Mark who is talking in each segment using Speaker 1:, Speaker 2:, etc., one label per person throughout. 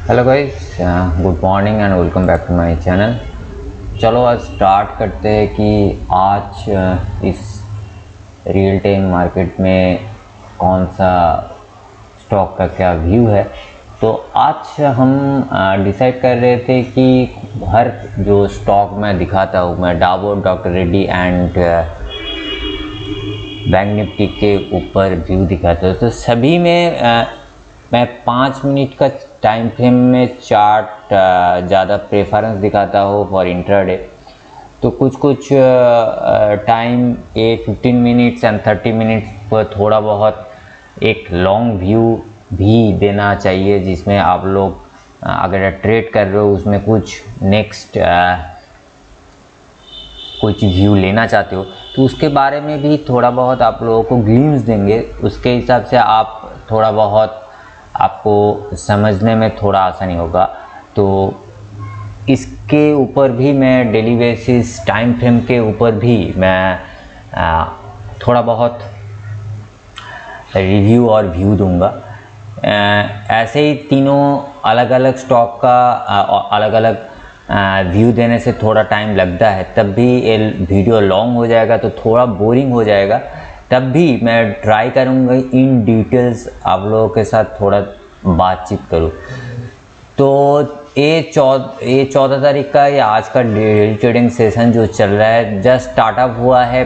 Speaker 1: Hello guys, good morning and welcome back to my channel. चलो आज start करते हैं कि आज इस रियल टाइम मार्केट में कौन सा स्टॉक का क्या व्यू है। तो आज हम डिसाइड कर रहे थे कि हर जो स्टॉक मैं दिखाता हूँ, मैं Dabur, doctor Reddy and bank Nifty के ऊपर व्यू दिखाता हूँ। तो सभी में मैं 5 मिनट का टाइम फ्रेम में चार्ट ज़्यादा प्रेफरेंस दिखाता हो फॉर इंट्राडे। तो कुछ टाइम 15 मिनट्स एंड 30 मिनट्स पर थोड़ा बहुत एक लॉन्ग व्यू भी देना चाहिए, जिसमें आप लोग अगर ट्रेड कर रहे हो उसमें कुछ नेक्स्ट कुछ व्यू लेना चाहते हो तो उसके बारे में भी थोड़ा बहुत आप लोगों को ग्लिम्स देंगे। उसके हिसाब से आप थोड़ा बहुत आपको समझने में थोड़ा आसानी होगा। तो इसके ऊपर भी मैं डेली बेसिस टाइम फ्रेम के ऊपर भी मैं थोड़ा बहुत रिव्यू और व्यू दूंगा। ऐसे ही तीनों अलग अलग स्टॉक का अलग अलग व्यू देने से थोड़ा टाइम लगता है, तब भी ये वीडियो लॉन्ग हो जाएगा तो थोड़ा बोरिंग हो जाएगा। तब भी मैं ट्राई करूँगा इन डिटेल्स आप लोगों के साथ थोड़ा बातचीत करूँ। तो ये 14 तारीख का ये आज का डेली ट्रेडिंग सेशन जो चल रहा है जस्ट स्टार्टअप हुआ है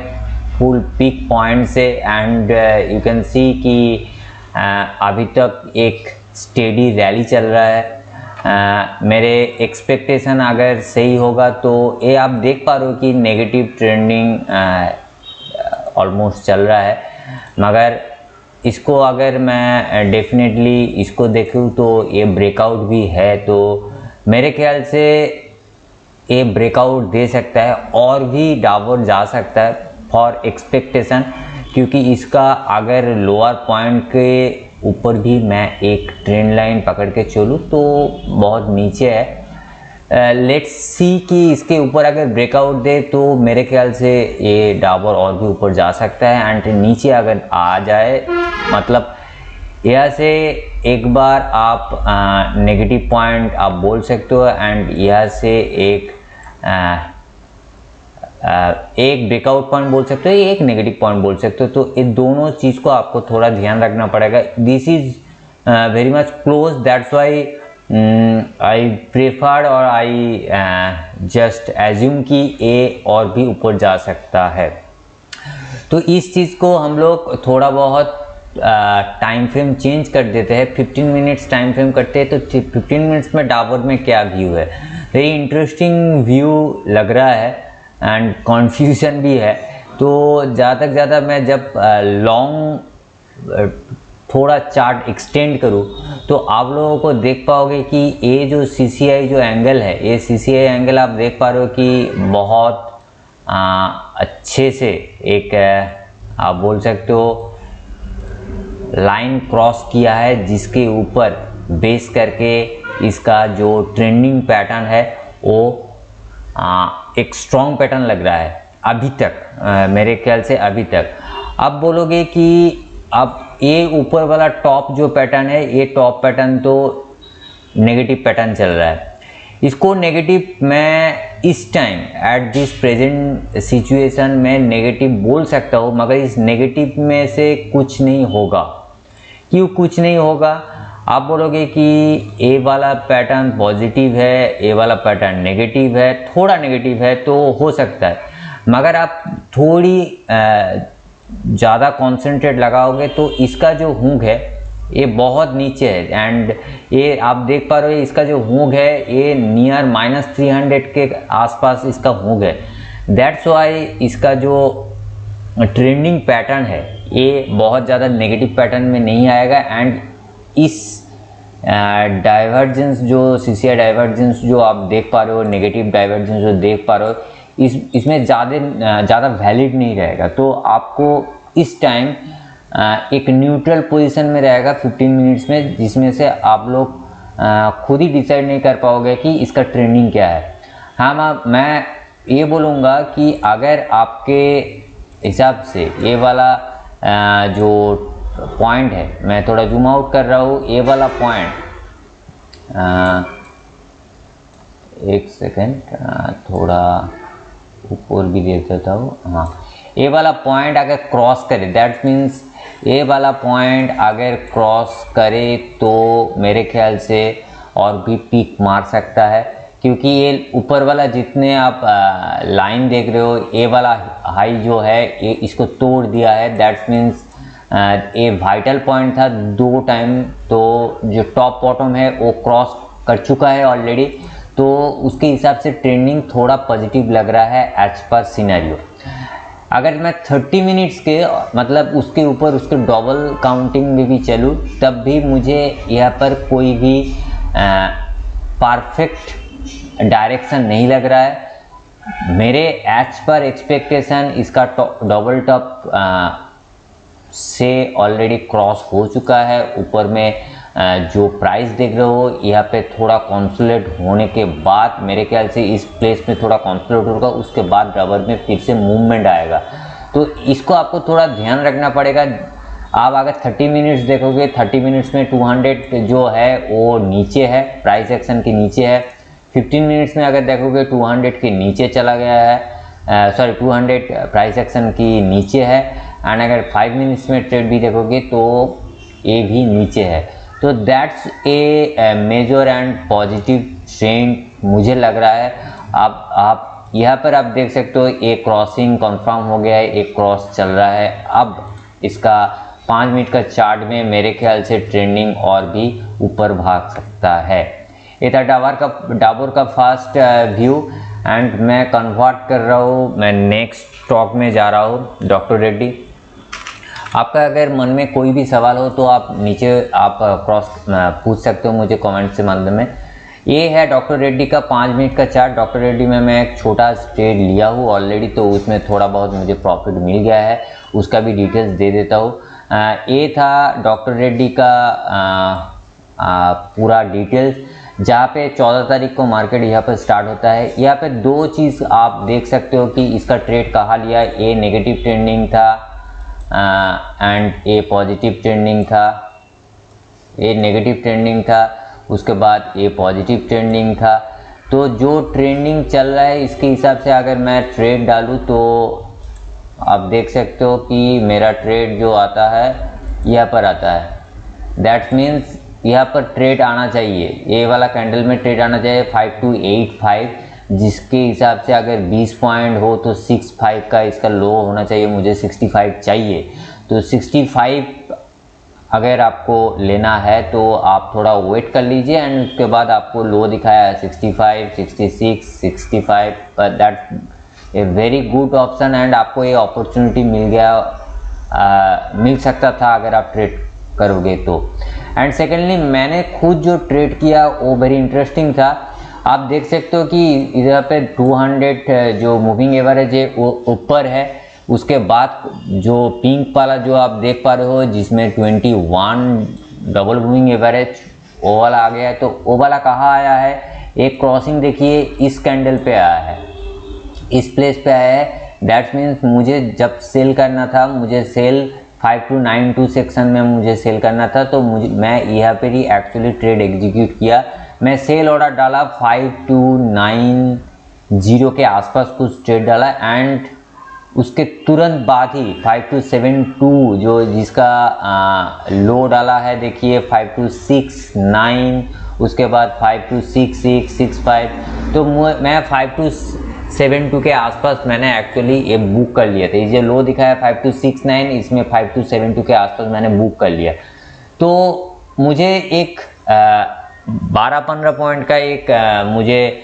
Speaker 1: फुल पीक पॉइंट से, एंड यू कैन सी कि अभी तक एक स्टेडी रैली चल रहा है। मेरे एक्सपेक्टेशन अगर सही होगा तो ये आप देख पा रहे हो कि नेगेटिव ट्रेंडिंग ऑलमोस्ट चल रहा है, मगर इसको अगर मैं डेफिनेटली इसको देखूँ तो ये ब्रेकआउट भी है। तो मेरे ख्याल से ये ब्रेकआउट दे सकता है और भी डाउनवर्ड जा सकता है फॉर एक्सपेक्टेशन, क्योंकि इसका अगर लोअर पॉइंट के ऊपर भी मैं एक ट्रेंड लाइन पकड़ के चलूँ तो बहुत नीचे है। लेट्स सी कि इसके ऊपर अगर ब्रेकआउट दे तो मेरे ख्याल से ये डाबर और भी ऊपर जा सकता है, एंड नीचे अगर आ जाए मतलब यहाँ से एक बार आप नेगेटिव पॉइंट आप बोल सकते हो, एंड यहाँ से एक ब्रेकआउट पॉइंट बोल सकते हो, एक नेगेटिव पॉइंट बोल सकते हो। तो ये दोनों चीज़ को आपको थोड़ा ध्यान रखना पड़ेगा। This is very much close, that's why I preferred और आई जस्ट एज्यूम कि ये और भी ऊपर जा सकता है। तो इस चीज़ को हम लोग थोड़ा बहुत टाइम फ्रेम चेंज कर देते हैं, 15 मिनट्स टाइम फ्रेम करते हैं। तो 15 मिनट्स में डाबर में क्या व्यू है, वेरी इंटरेस्टिंग व्यू लग रहा है एंड कन्फ्यूजन भी है। तो ज़्यादा से ज़्यादा मैं जब लॉन्ग थोड़ा चार्ट एक्सटेंड करूँ तो आप लोगों को देख पाओगे कि ये जो CCI जो एंगल है, ये CCI एंगल आप देख पा रहे हो कि बहुत अच्छे से एक आप बोल सकते हो लाइन क्रॉस किया है, जिसके ऊपर बेस करके इसका जो ट्रेंडिंग पैटर्न है वो एक स्ट्रॉन्ग पैटर्न लग रहा है अभी तक, मेरे ख्याल से अभी तक। अब बोलोगे कि अब ये ऊपर वाला टॉप जो पैटर्न है, ये टॉप पैटर्न तो नेगेटिव पैटर्न चल रहा है। इसको नेगेटिव मैं इस time at this present situation में नेगेटिव बोल सकता हूँ, मगर इस नेगेटिव में से कुछ नहीं होगा। क्यों कुछ नहीं होगा? आप बोलोगे कि ए वाला पैटर्न पॉजिटिव है, ए वाला पैटर्न नेगेटिव है, थोड़ा नेगेटिव है तो हो सकता है, मगर आप थोड़ी ज़्यादा कॉन्सेंट्रेट लगाओगे तो इसका जो हुक है ये बहुत नीचे है, एंड ये आप देख पा रहे हो इसका जो हुक है ये नियर -300 के आसपास इसका हुक है। दैट्स वाई इसका जो ट्रेंडिंग पैटर्न है ये बहुत ज़्यादा नेगेटिव पैटर्न में नहीं आएगा, एंड इस डाइवर्जेंस जो CCI डाइवर्जेंस जो आप देख पा रहे हो, नेगेटिव डाइवर्जेंस जो देख पा रहे हो, इसमें ज़्यादा वैलिड नहीं रहेगा। तो आपको इस टाइम एक न्यूट्रल पोजीशन में रहेगा 15 मिनट्स में, जिसमें से आप लोग खुद ही डिसाइड नहीं कर पाओगे कि इसका ट्रेंडिंग क्या है। हाँ, मैं ये बोलूँगा कि अगर आपके हिसाब से ये वाला जो पॉइंट है, मैं थोड़ा जूम आउट कर रहा हूँ, ये वाला पॉइंट एक सेकेंड, थोड़ा ऊपर भी देख देता हूँ। हाँ, ये वाला पॉइंट अगर क्रॉस करे, दैट मीन्स ये वाला पॉइंट अगर क्रॉस करे तो मेरे ख्याल से और भी पीक मार सकता है, क्योंकि ये ऊपर वाला जितने आप लाइन देख रहे हो, ये वाला हाई जो है ये इसको तोड़ दिया है। दैट मीन्स ये वाइटल पॉइंट था 2 टाइम, तो जो टॉप बॉटम है वो क्रॉस कर चुका है ऑलरेडी, तो उसके हिसाब से ट्रेंडिंग थोड़ा पॉजिटिव लग रहा है एज पर सिनेरियो। अगर मैं 30 मिनट्स के मतलब उसके ऊपर उसके डबल काउंटिंग में भी चलूँ, तब भी मुझे यहाँ पर कोई भी परफेक्ट डायरेक्शन नहीं लग रहा है। मेरे एज पर एक्सपेक्टेशन इसका डबल टॉप से ऑलरेडी क्रॉस हो चुका है। ऊपर में जो प्राइस देख रहे हो यहाँ पे थोड़ा कॉन्सोलिडेट होने के बाद मेरे ख्याल से इस प्लेस में थोड़ा कॉन्सोलिडेट होगा, उसके बाद रबर में फिर से मूवमेंट आएगा। तो इसको आपको थोड़ा ध्यान रखना पड़ेगा। आप अगर 30 मिनट्स देखोगे, 30 मिनट्स में 200 जो है वो नीचे है, प्राइस एक्शन के नीचे है। 15 मिनट्स में अगर देखोगे 200 के नीचे चला गया है, 200 प्राइस एक्शन की नीचे है। एंड अगर 5 मिनट्स में ट्रेड भी देखोगे तो ये भी नीचे है। तो that's a major and positive trend मुझे लग रहा है। आप यहाँ पर आप देख सकते हो एक क्रॉसिंग कंफर्म हो गया है, एक क्रॉस चल रहा है। अब इसका 5 मिनट का चार्ट में मेरे ख्याल से ट्रेंडिंग और भी ऊपर भाग सकता है। ये था डाबर का फास्ट व्यू एंड मैं कन्वर्ट कर रहा हूँ, मैं नेक्स्ट स्टॉक में जा रहा हूँ, डॉक्टर रेड्डी। आपका अगर मन में कोई भी सवाल हो तो आप नीचे आप पूछ सकते हो मुझे कमेंट से माध्यम में। ये है डॉक्टर रेड्डी का 5 मिनट का चार्ट। डॉक्टर रेड्डी में मैं एक छोटा ट्रेड लिया हूँ ऑलरेडी, तो उसमें थोड़ा बहुत मुझे प्रॉफिट मिल गया है, उसका भी डिटेल्स दे देता हूँ। ये था डॉक्टर रेड्डी का पूरा डिटेल्स, जहाँ पे 14 तारीख को मार्केट यहाँ पर स्टार्ट होता है। यहाँ पे 2 चीज़ आप देख सकते हो कि इसका ट्रेड कहाँ लिया। ये नेगेटिव ट्रेंडिंग था एंड ये पॉजिटिव ट्रेंडिंग था, ये नेगेटिव ट्रेंडिंग था, उसके बाद ये पॉजिटिव ट्रेंडिंग था। तो जो ट्रेंडिंग चल रहा है इसके हिसाब से अगर मैं ट्रेड डालूँ तो आप देख सकते हो कि मेरा ट्रेड जो आता है यहाँ पर आता है। दैट मीन्स यहाँ पर ट्रेड आना चाहिए, ये वाला कैंडल में ट्रेड आना चाहिए 5285, जिसके हिसाब से अगर 20 पॉइंट हो तो 65 का इसका लो होना चाहिए। मुझे 65 चाहिए, तो 65 अगर आपको लेना है तो आप थोड़ा वेट कर लीजिए एंड उसके बाद आपको लो दिखाया है 65, 66, 65, that a very good option and आपको ये अपॉर्चुनिटी मिल गया, मिल सकता था अगर आप ट्रेड करोगे तो। एंड सेकेंडली मैंने खुद जो ट्रेड किया वो वेरी इंटरेस्टिंग था। आप देख सकते हो कि इधर पे 200 जो मूविंग एवरेज है वो ऊपर है, उसके बाद जो पिंक वाला जो आप देख पा रहे हो जिसमें 21 डबल मूविंग एवरेज वो वाला आ गया है। तो वो वाला कहाँ आया है, एक क्रॉसिंग देखिए इस कैंडल पे आया है, इस प्लेस पे आया है। दैट मीन्स मुझे जब सेल करना था, मुझे सेल 5292 सेक्शन में मुझे सेल करना था, तो मैं यहाँ पर ही एक्चुअली ट्रेड एग्जीक्यूट किया। मैं सेल ऑर्डर डाला 5290 के आसपास कुछ ट्रेड डाला एंड उसके तुरंत बाद ही 5272 जो जिसका लो डाला है देखिए 5269, उसके बाद 526665। तो मैं 5272 के आसपास मैंने एक्चुअली ये बुक कर लिया था। ये लो दिखाया 5269, इसमें 5272 के आसपास मैंने बुक कर लिया। तो मुझे एक 12-15 पॉइंट का एक मुझे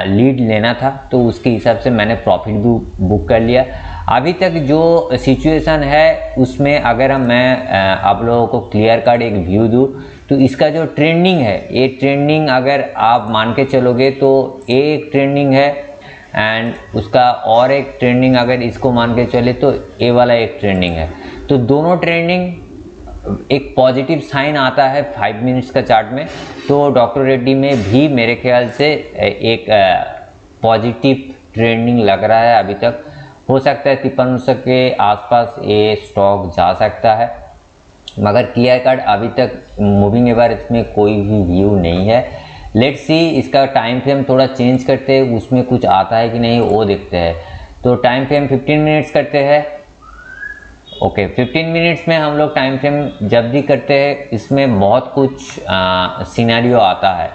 Speaker 1: लीड लेना था, तो उसके हिसाब से मैंने प्रॉफिट भी बुक कर लिया। अभी तक जो सिचुएशन है उसमें अगर मैं आप लोगों को क्लियर कट एक व्यू दूँ तो इसका जो ट्रेंडिंग है, ये ट्रेंडिंग अगर आप मान के चलोगे तो एक ट्रेंडिंग है एंड उसका और एक ट्रेंडिंग अगर इसको मान के चले तो ये वाला एक ट्रेंडिंग है। तो दोनों ट्रेंडिंग एक पॉजिटिव साइन आता है 5 मिनट्स का चार्ट में। तो डॉक्टर रेड्डी में भी मेरे ख्याल से एक पॉजिटिव ट्रेंडिंग लग रहा है अभी तक। हो सकता है 5300 के आसपास ये स्टॉक जा सकता है। मगर किया कार्ड अभी तक मूविंग एवरेज में कोई भी व्यू नहीं है। लेट्स सी इसका टाइम फ्रेम थोड़ा चेंज करते हैं, उसमें कुछ आता है कि नहीं वो देखते हैं। तो टाइम फ्रेम 15 मिनट्स करते हैं। ओके 15 मिनट्स में हम लोग टाइम फ्रेम जब भी करते हैं इसमें बहुत कुछ सिनेरियो आता है।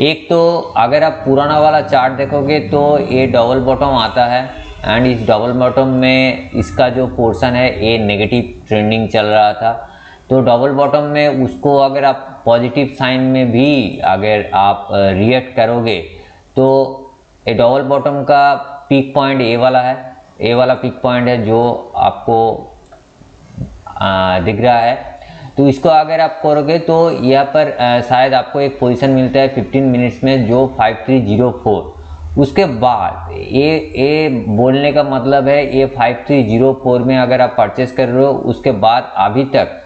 Speaker 1: एक तो अगर आप पुराना वाला चार्ट देखोगे तो ये डबल बॉटम आता है एंड इस डबल बॉटम में इसका जो पोर्शन है ये नेगेटिव ट्रेंडिंग चल रहा था। तो डबल बॉटम में उसको अगर आप पॉजिटिव साइन में भी अगर आप रिएक्ट करोगे तो ये डबल बॉटम का पीक पॉइंट ए वाला है, ए वाला पीक पॉइंट है जो आपको दिख रहा है। तो इसको अगर आप करोगे तो यहाँ पर शायद आपको एक पोजीशन मिलता है 15 मिनट्स में जो 5304। उसके बाद ये बोलने का मतलब है ये 5304 में अगर आप परचेस कर रहे हो उसके बाद अभी तक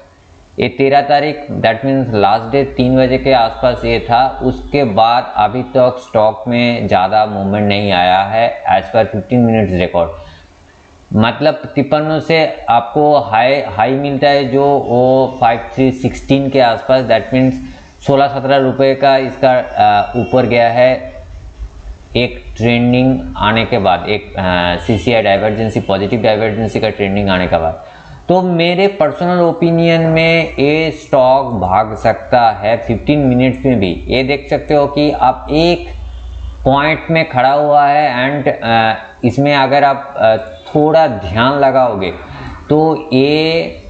Speaker 1: ये 13 तारीख दैट मीन्स लास्ट डे 3 बजे के आसपास ये था। उसके बाद अभी तक स्टॉक में ज़्यादा मूवमेंट नहीं आया है एज पर 15 मिनट्स रिकॉर्ड। मतलब 53 से आपको हाई मिलता है जो वो 5316 के आसपास दैट मीन्स 16-17 रुपये का इसका ऊपर गया है एक ट्रेंडिंग आने के बाद, एक CCI डाइवर्जेंसी पॉजिटिव डाइवर्जेंसी का ट्रेंडिंग आने के बाद। तो मेरे पर्सनल ओपिनियन में ये स्टॉक भाग सकता है 15 मिनट्स में भी। ये देख सकते हो कि आप एक पॉइंट में खड़ा हुआ है एंड इसमें अगर आप थोड़ा ध्यान लगाओगे तो ये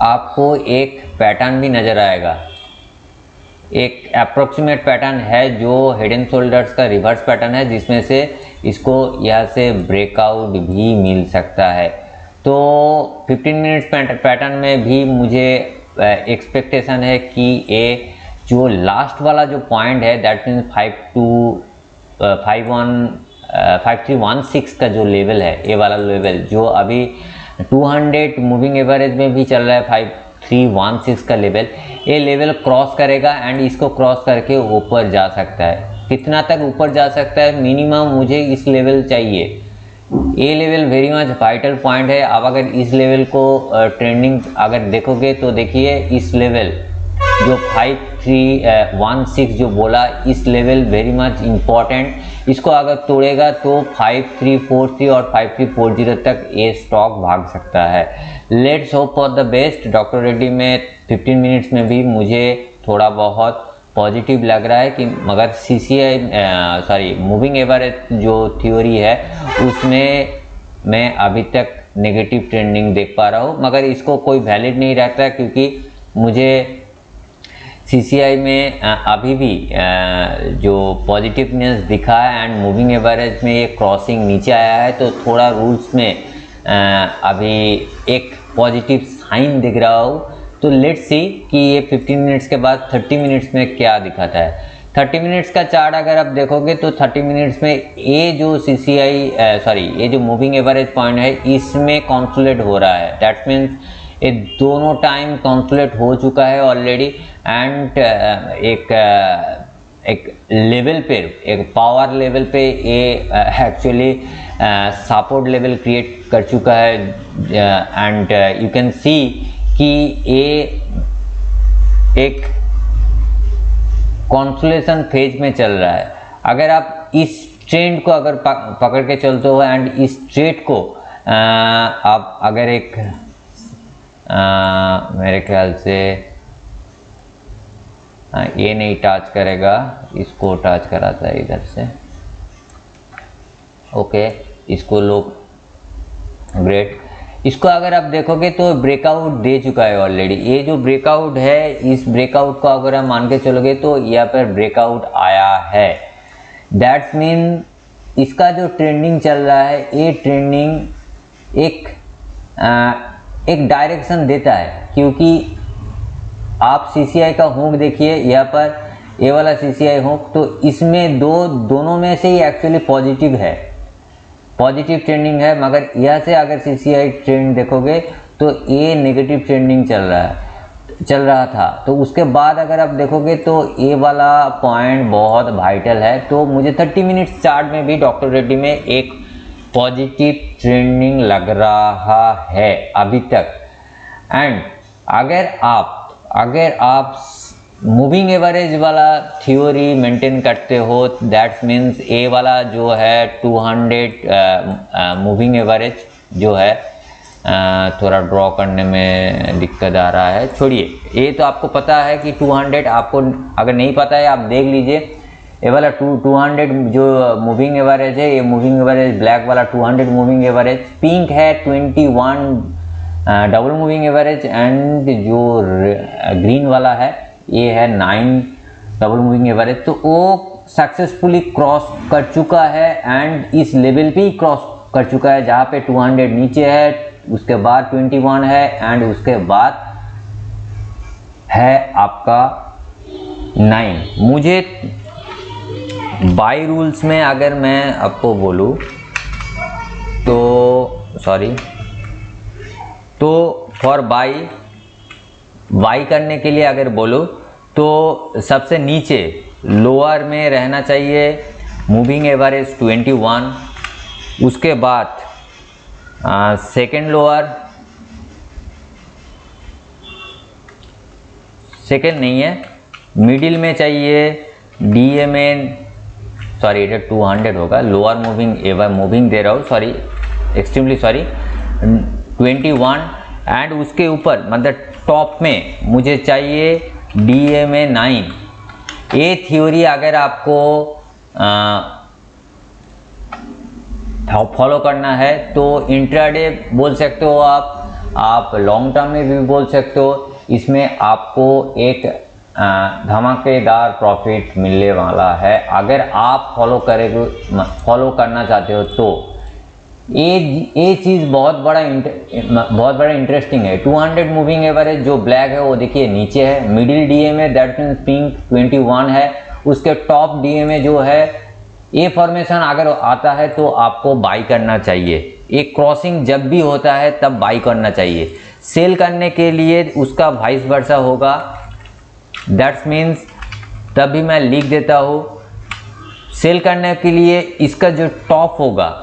Speaker 1: आपको एक पैटर्न भी नज़र आएगा। एक अप्रोक्सीमेट पैटर्न है जो हेड एंड शोल्डर्स का रिवर्स पैटर्न है जिसमें से इसको यहाँ से ब्रेकआउट भी मिल सकता है। तो 15 मिनट्स पैटर्न में भी मुझे एक्सपेक्टेशन है कि ये जो लास्ट वाला जो पॉइंट है दैट मीन्स 5316 का जो लेवल है, ये वाला लेवल जो अभी 200 मूविंग एवरेज में भी चल रहा है 5316 का लेवल, ये लेवल क्रॉस करेगा एंड इसको क्रॉस करके ऊपर जा सकता है। कितना तक ऊपर जा सकता है? मिनिमम मुझे इस लेवल चाहिए। ये level very much vital point है। अब अगर इस लेवल को ट्रेंडिंग अगर देखोगे तो देखिए इस लेवल जो 5316 जो बोला, इस लेवल वेरी मच इम्पॉर्टेंट। इसको अगर तोड़ेगा तो 5343 और 5340 तक ये स्टॉक भाग सकता है। Let's hope for the best. Doctor Reddy में 15 मिनट्स में भी मुझे थोड़ा बहुत पॉजिटिव लग रहा है कि मगर CCI मूविंग एवरेज जो थ्योरी है उसमें मैं अभी तक नेगेटिव ट्रेंडिंग देख पा रहा हूँ, मगर इसको कोई वैलिड नहीं रहता क्योंकि मुझे CCI में अभी भी जो पॉजिटिवनेस दिखा है एंड मूविंग एवरेज में ये क्रॉसिंग नीचे आया है तो थोड़ा रूल्स में अभी एक पॉजिटिव साइन दिख रहा हूँ। तो लेट्स सी कि ये 15 मिनट्स के बाद 30 मिनट्स में क्या दिखाता है। 30 मिनट्स का चार्ट अगर आप देखोगे तो 30 मिनट्स में ये जो ये जो मूविंग एवरेज पॉइंट है इसमें कॉन्सोलिडेट हो रहा है। दैट मीन्स ये दोनों टाइम कॉन्सोलिडेट हो चुका है ऑलरेडी एंड एक लेवल पे, एक पावर लेवल पे ये एक्चुअली सपोर्ट लेवल क्रिएट कर चुका है एंड यू कैन सी कि ये एक कॉन्सोलेशन फेज में चल रहा है। अगर आप इस ट्रेंड को अगर पकड़ के चलते हो एंड इस ट्रेड को आप अगर एक मेरे ख्याल से ये नहीं टच करेगा, इसको टच कराता है इधर से। ओके, इसको लोग ग्रेट। इसको अगर आप देखोगे तो ब्रेकआउट दे चुका है ऑलरेडी। ये जो ब्रेकआउट है इस ब्रेकआउट को अगर आप मान के चलोगे तो यहाँ पर ब्रेकआउट आया है। दैट्स मीन इसका जो ट्रेंडिंग चल रहा है ये ट्रेंडिंग एक डायरेक्शन देता है क्योंकि आप CCI का हुक देखिए यहाँ पर, ये वाला CCI हुक, तो इसमें दोनों में से ही एक्चुअली पॉजिटिव है, पॉजिटिव ट्रेंडिंग है। मगर यहाँ से अगर CCI ट्रेंड देखोगे तो ये नेगेटिव ट्रेंडिंग चल रहा था। तो उसके बाद अगर आप देखोगे तो ये वाला पॉइंट बहुत वाइटल है। तो मुझे 30 मिनट्स चार्ट में भी डॉक्टर रेड्डी में एक पॉजिटिव ट्रेंडिंग लग रहा है अभी तक। एंड अगर आप मूविंग एवरेज वाला थ्योरी मेंटेन करते हो, दैट्स मीन्स ए वाला जो है 200 मूविंग एवरेज जो है, थोड़ा ड्रॉ करने में दिक्कत आ रहा है, छोड़िए, ये तो आपको पता है कि 200, आपको अगर नहीं पता है आप देख लीजिए, ये वाला 200 जो मूविंग एवरेज है, ये मूविंग एवरेज ब्लैक वाला 200 मूविंग एवरेज, पिंक है 21 डबल मूविंग एवरेज, एंड जो ग्रीन वाला है ये है 9 डबल मूविंग एवरेज। तो वो सक्सेसफुली क्रॉस कर चुका है एंड इस लेवल पे ही क्रॉस कर चुका है जहाँ पे 200 नीचे है, उसके बाद 21 है एंड उसके बाद है आपका 9। मुझे बाई रूल्स में अगर मैं आपको बोलूँ तो तो फॉर बाई करने के लिए अगर बोलो तो सबसे नीचे लोअर में रहना चाहिए मूविंग एवरेज 21, उसके बाद सेकेंड लोअर, सेकेंड नहीं है, मिडिल में चाहिए DMA, सॉरी ये 200 होगा, लोअर मूविंग दे रहा हूँ, सॉरी एक्सट्रीमली सॉरी, 21 एंड उसके ऊपर मतलब टॉप में मुझे चाहिए DMA 9। ये थ्योरी अगर आपको फॉलो करना है तो इंट्राडे बोल सकते हो आप लॉन्ग टर्म में भी बोल सकते हो, इसमें आपको एक धमाकेदार प्रॉफिट मिलने वाला है अगर आप फॉलो करना चाहते हो। तो ये चीज़ बहुत बड़ा इंटरेस्टिंग है। 200 मूविंग एवरेज जो ब्लैक है वो देखिए नीचे है, middle DMA that means pink 21 है, उसके टॉप DMA जो है, ये फॉर्मेशन अगर आता है तो आपको बाई करना चाहिए। एक क्रॉसिंग जब भी होता है तब बाई करना चाहिए। सेल करने के लिए उसका वाइस वर्सा होगा, दैट्स मीन्स तभी मैं लिख देता हूँ, सेल करने के लिए इसका जो टॉप होगा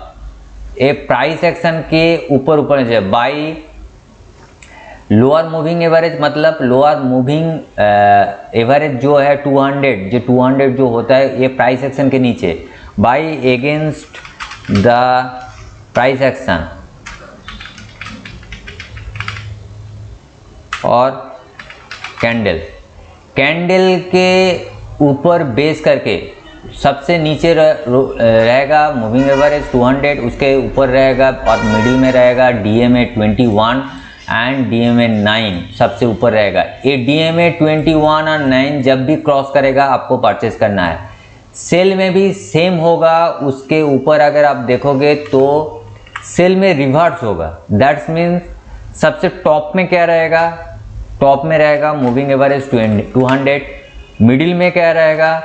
Speaker 1: ये प्राइस एक्शन के ऊपर है, बाई लोअर मूविंग एवरेज, मतलब लोअर मूविंग एवरेज जो है 200 जो होता है ये प्राइस एक्शन के नीचे, by against the price action और कैंडल के ऊपर बेस करके सबसे नीचे रहेगा मूविंग एवरेज 200, उसके ऊपर रहेगा और मिडिल में रहेगा DMA 21 एंड DMA 9 सबसे ऊपर रहेगा। ये DMA 21 और 9 जब भी क्रॉस करेगा आपको परचेस करना है। सेल में भी सेम होगा, उसके ऊपर अगर आप देखोगे तो सेल में रिवर्स होगा, दैट्स मीन्स सबसे टॉप में क्या रहेगा, टॉप में रहेगा मूविंग एवरेज 200, मिडिल में क्या रहेगा,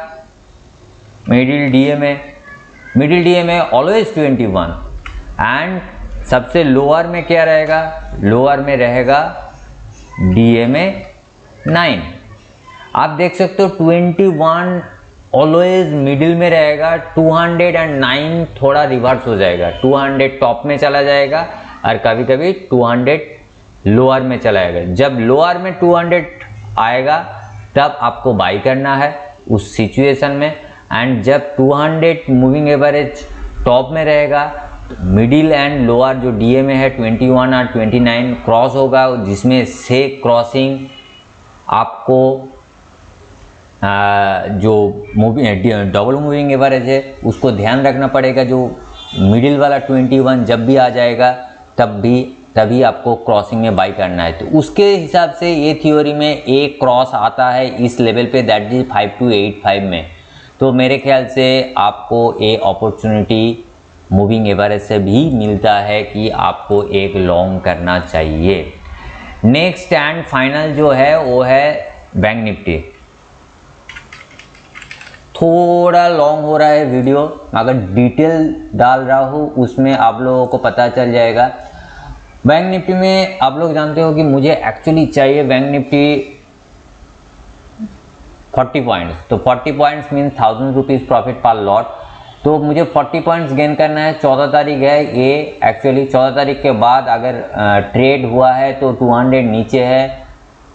Speaker 1: मिडिल DMA ऑलवेज 21 एंड सबसे लोअर में क्या रहेगा, लोअर में रहेगा DMA 9। आप देख सकते हो 21 ऑलवेज मिडिल में रहेगा, 209 थोड़ा रिवर्स हो जाएगा, 200 टॉप में चला जाएगा और कभी कभी 200 लोअर में चला जाएगा। जब लोअर में 200 आएगा तब आपको बाई करना है उस सिचुएशन में, एंड जब 200 मूविंग एवरेज टॉप में रहेगा, मिडिल एंड लोअर जो DMA है 21 और 29 क्रॉस होगा, जिसमें से क्रॉसिंग आपको जो डबल मूविंग एवरेज है उसको ध्यान रखना पड़ेगा। जो मिडिल वाला 21 जब भी आ जाएगा तभी आपको क्रॉसिंग में बाई करना है। तो उसके हिसाब से ये थ्योरी में एक क्रॉस आता है इस लेवल पे, दैट इज 5285 में। तो मेरे ख्याल से आपको ये अपॉर्चुनिटी मूविंग एवरेज से भी मिलता है कि आपको एक लॉन्ग करना चाहिए। नेक्स्ट एंड फाइनल जो है वो है बैंक निफ्टी। थोड़ा लॉन्ग हो रहा है वीडियो, अगर डिटेल डाल रहा हूँ उसमें आप लोगों को पता चल जाएगा। बैंक निफ्टी में आप लोग जानते हो कि मुझे एक्चुअली चाहिए बैंक निफ्टी 40 पॉइंट्स, तो 40 पॉइंट्स मीन 1000 रुपीज़ प्रॉफिट पर लॉट। तो मुझे 40 पॉइंट्स गेन करना है। 14 तारीख है ये, एक्चुअली 14 तारीख के बाद अगर ट्रेड हुआ है तो 200 नीचे है,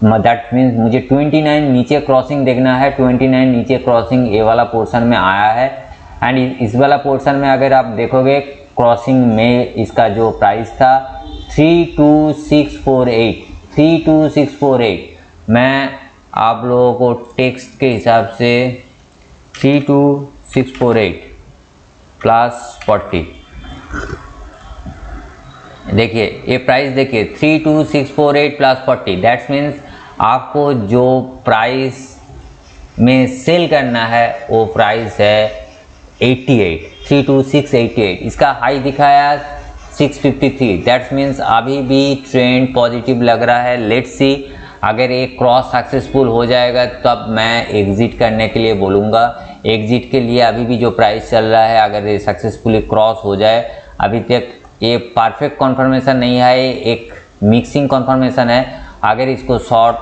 Speaker 1: दैट मीन्स मुझे 29 नीचे क्रॉसिंग देखना है। 29 नीचे क्रॉसिंग ए वाला पोर्शन में आया है एंड इस वाला पोर्शन में अगर आप देखोगे क्रॉसिंग में इसका जो प्राइस था 32648 मैं आप लोगों को टेक्स्ट के हिसाब से 32648 प्लस 40 देखिए ये प्राइस देखिए 32648 प्लस 40 दैट्स मीन्स आपको जो प्राइस में सेल करना है वो प्राइस है 32688। इसका हाई दिखाया 653 दैट्स मीन्स अभी भी ट्रेंड पॉजिटिव लग रहा है। लेट्स सी अगर ये क्रॉस सक्सेसफुल हो जाएगा तब मैं एग्जिट करने के लिए बोलूँगा। एग्जिट के लिए अभी भी जो प्राइस चल रहा है अगर ये सक्सेसफुली क्रॉस हो जाए, अभी तक ये परफेक्ट कॉन्फर्मेशन नहीं है, एक मिक्सिंग कॉन्फर्मेशन है। अगर इसको शॉर्ट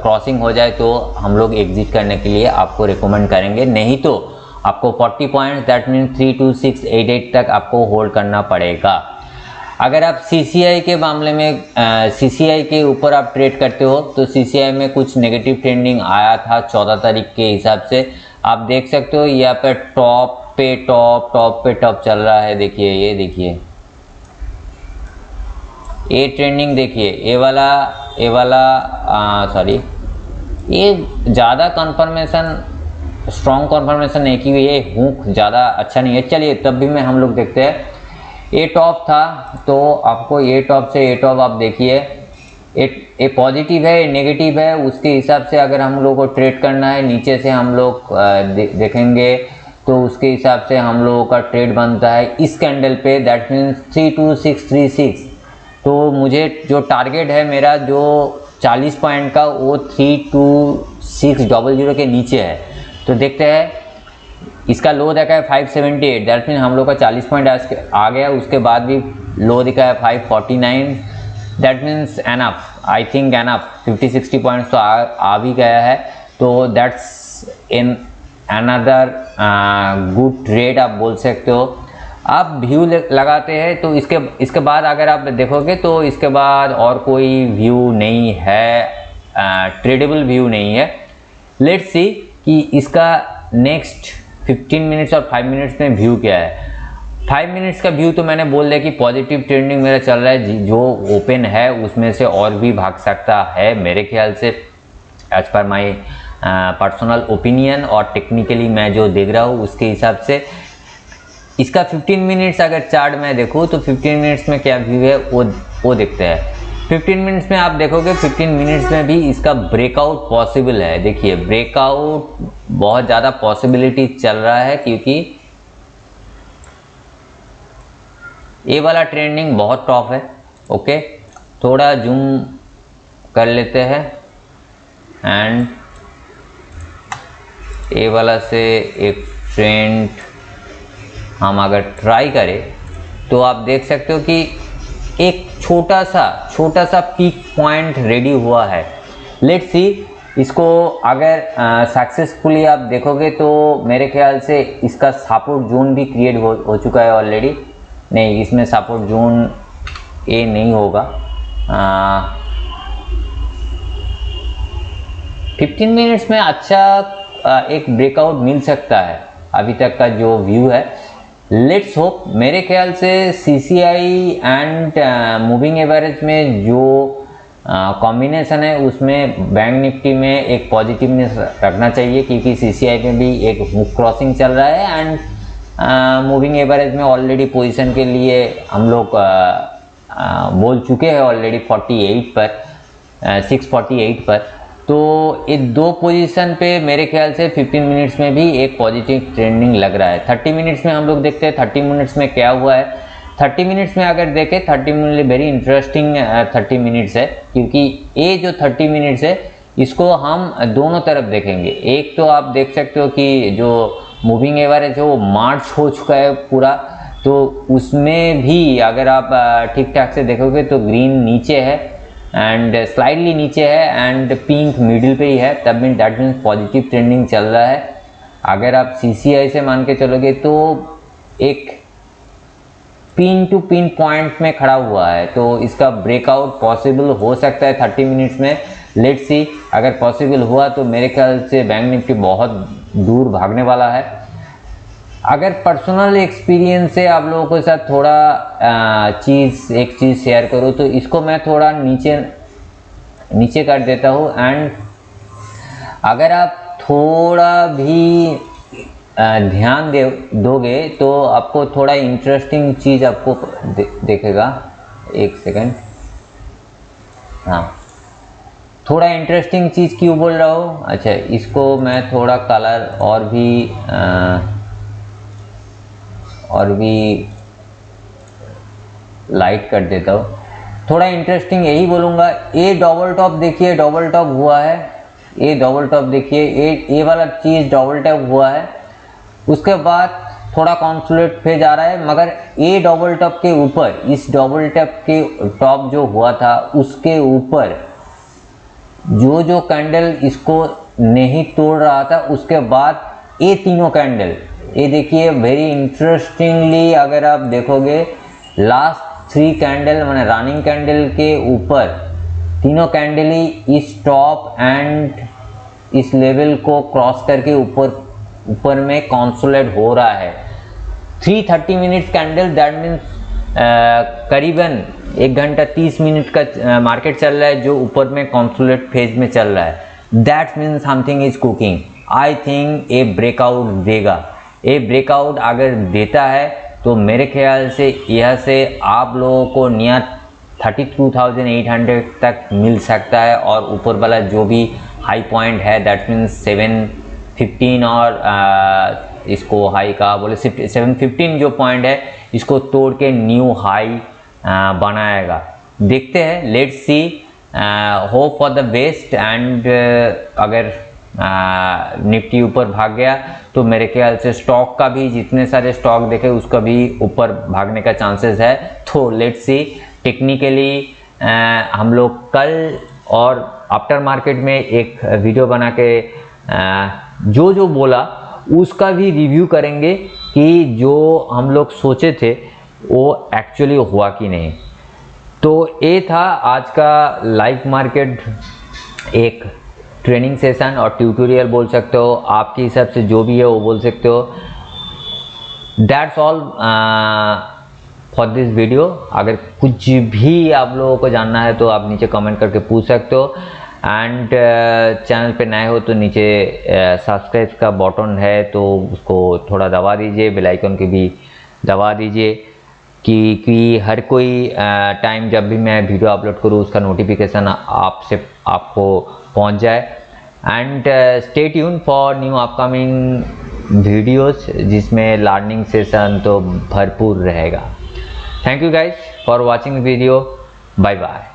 Speaker 1: क्रॉसिंग हो जाए तो हम लोग एग्जिट करने के लिए आपको रिकमेंड करेंगे, नहीं तो आपको 40 पॉइंट्स दैट मीन 32688 तक आपको होल्ड करना पड़ेगा। अगर आप CCI के मामले में CCI के ऊपर आप ट्रेड करते हो तो CCI में कुछ नेगेटिव ट्रेंडिंग आया था 14 तारीख के हिसाब से। आप देख सकते हो यहाँ पे टॉप पे टॉप चल रहा है। देखिए ये देखिए ये ट्रेंडिंग देखिए, ये वाला सॉरी ये ज़्यादा कन्फर्मेशन स्ट्रॉन्ग कन्फर्मेशन नहीं की हुई है, हुक ज़्यादा अच्छा नहीं है। चलिए तब भी में हम लोग देखते हैं। ये टॉप था तो आपको ये टॉप से ये टॉप आप देखिए, ये पॉजिटिव है, नेगेटिव है, उसके हिसाब से अगर हम लोग को ट्रेड करना है नीचे से हम लोग देखेंगे तो उसके हिसाब से हम लोगों का ट्रेड बनता है इस कैंडल पे दैट मीन्स 32636। तो मुझे जो टारगेट है मेरा जो 40 पॉइंट का वो 32600 के नीचे है। तो देखते हैं, इसका लो देखा है 578 दैट मीन हम लोग का 40 पॉइंट आ गया। उसके बाद भी लो दिखा है 549 that means enough, I think enough 50-60 points तो आ भी गया है। तो that's in another good trade आप बोल सकते हो। आप व्यू लगाते हैं तो इसके बाद अगर आप देखोगे तो इसके बाद और कोई व्यू नहीं है, ट्रेडेबल व्यू नहीं है। लेट्स सी कि इसका नेक्स्ट 15 मिनट्स और 5 मिनट्स में व्यू क्या है। 5 मिनट्स का व्यू तो मैंने बोल दिया कि पॉजिटिव ट्रेंडिंग मेरा चल रहा है, जो ओपन है उसमें से और भी भाग सकता है मेरे ख्याल से, as per my personal opinion और टेक्निकली मैं जो देख रहा हूँ उसके हिसाब से। इसका 15 मिनट्स अगर चार्ट में देखूँ तो 15 मिनट्स में क्या व्यू है वो देखते हैं। 15 मिनट्स में आप देखोगे 15 मिनट्स में भी इसका ब्रेकआउट पॉसिबल है। देखिए ब्रेकआउट बहुत ज़्यादा पॉसिबिलिटी चल रहा है क्योंकि ये वाला ट्रेंडिंग बहुत टॉप है। ओके थोड़ा जूम कर लेते हैं एंड ये वाला से एक ट्रेंड हम अगर ट्राई करें तो आप देख सकते हो कि एक छोटा सा पीक पॉइंट रेडी हुआ है। लेट्स सी इसको अगर सक्सेसफुली आप देखोगे तो मेरे ख्याल से इसका सपोर्ट जोन भी क्रिएट हो चुका है ऑलरेडी। नहीं, इसमें सपोर्ट जोन ये नहीं होगा। 15 मिनट्स में अच्छा एक ब्रेकआउट मिल सकता है अभी तक का जो व्यू है। Let's hope. मेरे ख्याल से CCI एंड मूविंग एवरेज में जो कॉम्बिनेशन है उसमें बैंक निफ्टी में एक पॉजिटिवनेस रखना चाहिए क्योंकि CCI में भी एक हुक क्रॉसिंग चल रहा है एंड मूविंग एवरेज में ऑलरेडी पोजीशन के लिए हम लोग बोल चुके हैं ऑलरेडी 48 पर 648 पर। तो ये दो पोजीशन पे मेरे ख्याल से 15 मिनट्स में भी एक पॉजिटिव ट्रेंडिंग लग रहा है। 30 मिनट्स में हम लोग देखते हैं 30 मिनट्स में क्या हुआ है। 30 मिनट्स में अगर देखें 30 मिनट वेरी इंटरेस्टिंग 30 मिनट्स है क्योंकि ये जो 30 मिनट्स है इसको हम दोनों तरफ देखेंगे। एक तो आप देख सकते हो कि जो मूविंग एवरेज है वो मार्च हो चुका है पूरा, तो उसमें भी अगर आप ठीक ठाक से देखोगे तो ग्रीन नीचे है एंड स्लाइडली नीचे है एंड पिंक मिडिल पे ही है, तब mean that means positive trending चल रहा है। अगर आप CCI से मान के चलोगे तो एक पिन टू पिन पॉइंट में खड़ा हुआ है तो इसका ब्रेकआउट पॉसिबल हो सकता है 30 मिनट्स में। लेट्स सी, अगर पॉसिबल हुआ तो मेरे ख्याल से बैंक निफ्टी बहुत दूर भागने वाला है। अगर पर्सनल एक्सपीरियंस से आप लोगों के साथ थोड़ा एक चीज़ शेयर करूँ तो इसको मैं थोड़ा नीचे कर देता हूँ। एंड अगर आप थोड़ा भी ध्यान दोगे तो आपको थोड़ा इंटरेस्टिंग चीज़ आपको देखेगा। एक सेकंड, हाँ, थोड़ा इंटरेस्टिंग चीज़ क्यों बोल रहा हूँ, अच्छा इसको मैं थोड़ा कलर और भी लाइट कर देता हूँ। थोड़ा इंटरेस्टिंग यही बोलूँगा, ये डबल टॉप देखिए, डबल टॉप हुआ है, ये डबल टॉप देखिए, ये वाला चीज़ डबल टॉप हुआ है, उसके बाद थोड़ा कॉन्सोलिडेट फेज आ रहा है, मगर ये डबल टॉप के ऊपर, इस डबल टॉप के टॉप जो हुआ था उसके ऊपर जो कैंडल इसको नहीं तोड़ रहा था, उसके बाद ये तीनों कैंडल, ये देखिए वेरी इंटरेस्टिंगली अगर आप देखोगे लास्ट 3 कैंडल माने रनिंग कैंडल के ऊपर तीनों कैंडल ही इस टॉप एंड इस लेवल को क्रॉस करके ऊपर में कंसोलिडेट हो रहा है। 330 मिनट्स कैंडल, दैट मीन्स करीबन 1 घंटा 30 मिनट का मार्केट चल रहा है जो ऊपर में कंसोलिडेट फेज में चल रहा है। That means something is cooking. I think ये ब्रेकआउट देगा। ये ब्रेकआउट अगर देता है तो मेरे ख्याल से यह से आप लोगों को नियर 32,800 तक मिल सकता है, और ऊपर वाला जो भी हाई पॉइंट है दैट मीन्स 715 और इसको हाई का बोले 715 जो पॉइंट है इसको तोड़ के न्यू हाई बनाएगा। देखते हैं, let's see, hope for the best. And अगर निफ्टी ऊपर भाग गया तो मेरे ख्याल से स्टॉक का भी, जितने सारे स्टॉक देखे उसका भी ऊपर भागने का चांसेस है। तो लेट्स सी, टेक्निकली हम लोग कल और आफ्टर मार्केट में एक वीडियो बना के जो बोला उसका भी रिव्यू करेंगे कि जो हम लोग सोचे थे वो एक्चुअली हुआ कि नहीं। तो ये था आज का लाइव मार्केट, एक ट्रेनिंग सेशन और ट्यूटोरियल बोल सकते हो, आपके हिसाब से जो भी है वो बोल सकते हो। That's all for this video. अगर कुछ भी आप लोगों को जानना है तो आप नीचे कमेंट करके पूछ सकते हो। एंड चैनल पे नए हो तो नीचे सब्सक्राइब का बटन है तो उसको थोड़ा दबा दीजिए, बेल आइकन की भी दबा दीजिए कि हर कोई टाइम जब भी मैं वीडियो अपलोड करूँ उसका नोटिफिकेशन आपको पहुंच जाए। And stay tune for new upcoming videos जिसमें लर्निंग सेशन तो भरपूर रहेगा। Thank you guys for watching video. Bye bye.